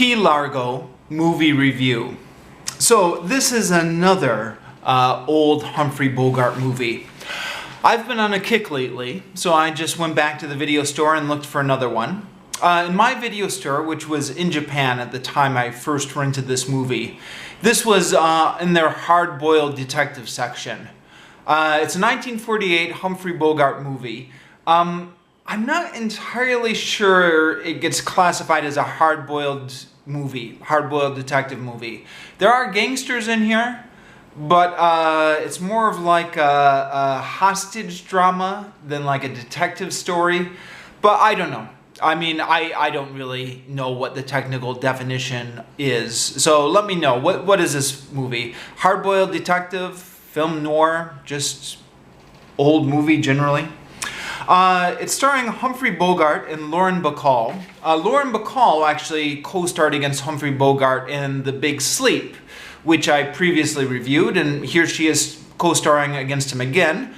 Key Largo movie review. So this is another old Humphrey Bogart movie. I've been on a kick lately, so I just went back to the video store and looked for another one. In my video store, which was in Japan at the time I first rented this movie, this was in their hard-boiled detective section. It's a 1948 Humphrey Bogart movie. I'm not entirely sure it gets classified as a hard-boiled movie, hard-boiled detective movie. There are gangsters in here, but it's more of like a hostage drama than like a detective story. But I don't know. I mean, I don't really know what the technical definition is. So let me know. What is this movie? Hard-boiled detective, film noir, just old movie generally? It's starring Humphrey Bogart and Lauren Bacall. Lauren Bacall actually co-starred against Humphrey Bogart in The Big Sleep, which I previously reviewed, and here she is co-starring against him again.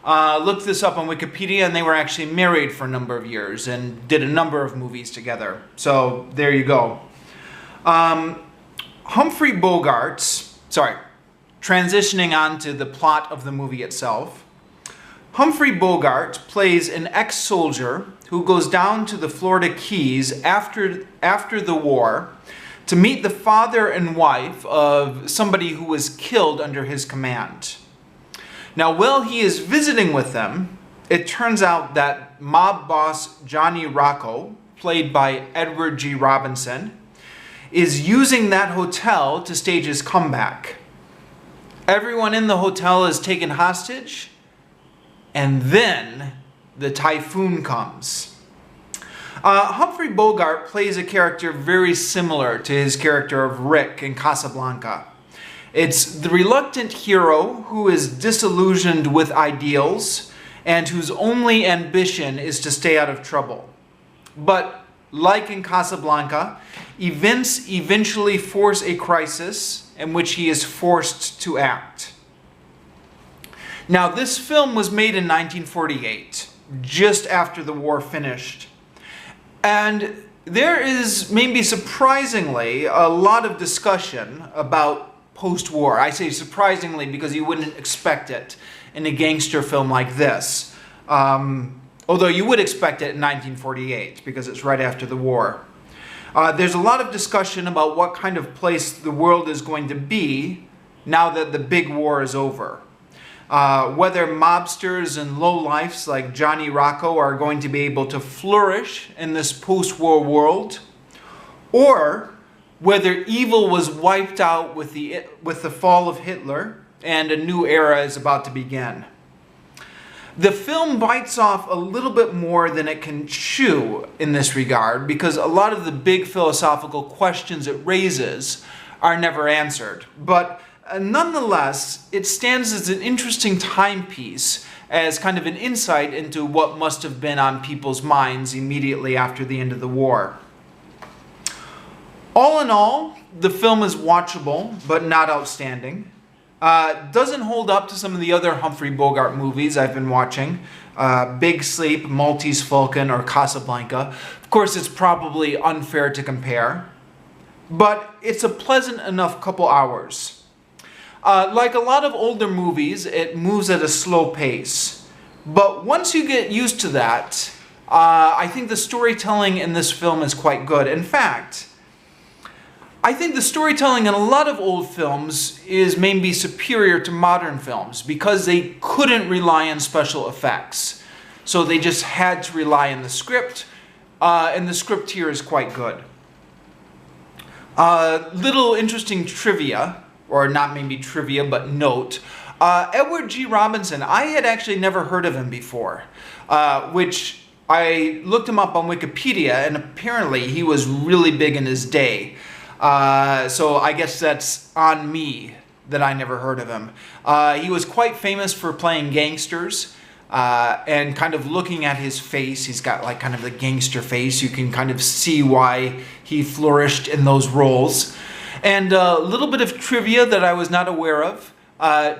Looked this up on Wikipedia, and they were actually married for a number of years and did a number of movies together. So there you go. Humphrey Bogart, transitioning on to the plot of the movie itself. Humphrey Bogart plays an ex-soldier who goes down to the Florida Keys after the war to meet the father and wife of somebody who was killed under his command. Now, while he is visiting with them, it turns out that mob boss Johnny Rocco, played by Edward G. Robinson, is using that hotel to stage his comeback. Everyone in the hotel is taken hostage, and then the typhoon comes. Humphrey Bogart plays a character very similar to his character of Rick in Casablanca. It's the reluctant hero who is disillusioned with ideals and whose only ambition is to stay out of trouble. But like in Casablanca, events eventually force a crisis in which he is forced to act. Now, this film was made in 1948, just after the war finished. And there is, maybe surprisingly, a lot of discussion about post-war. I say surprisingly because you wouldn't expect it in a gangster film like this. Although you would expect it in 1948 because it's right after the war. There's a lot of discussion about what kind of place the world is going to be now that the big war is over. Whether mobsters and lowlifes like Johnny Rocco are going to be able to flourish in this post-war world, or whether evil was wiped out with the fall of Hitler and a new era is about to begin. The film bites off a little bit more than it can chew in this regard because a lot of the big philosophical questions it raises are never answered. But nonetheless, it stands as an interesting timepiece, as kind of an insight into what must have been on people's minds immediately after the end of the war. All in all, the film is watchable, but not outstanding. Doesn't hold up to some of the other Humphrey Bogart movies I've been watching. Big Sleep, Maltese Falcon, or Casablanca. Of course, it's probably unfair to compare, but it's a pleasant enough couple hours. Like a lot of older movies, it moves at a slow pace. But once you get used to that, I think the storytelling in this film is quite good. In fact, I think the storytelling in a lot of old films is maybe superior to modern films because they couldn't rely on special effects. So they just had to rely on the script, and the script here is quite good. Little interesting trivia. Or not maybe trivia, but note. Edward G. Robinson, I had actually never heard of him before, which I looked him up on Wikipedia, and apparently he was really big in his day. So I guess that's on me that I never heard of him. He was quite famous for playing gangsters, and kind of looking at his face, he's got like kind of the gangster face. You can kind of see why he flourished in those roles. And a little bit of trivia that I was not aware of.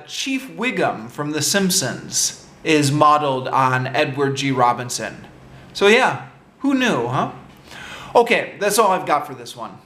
Chief Wiggum from The Simpsons is modeled on Edward G. Robinson. So yeah, who knew, huh? Okay, that's all I've got for this one.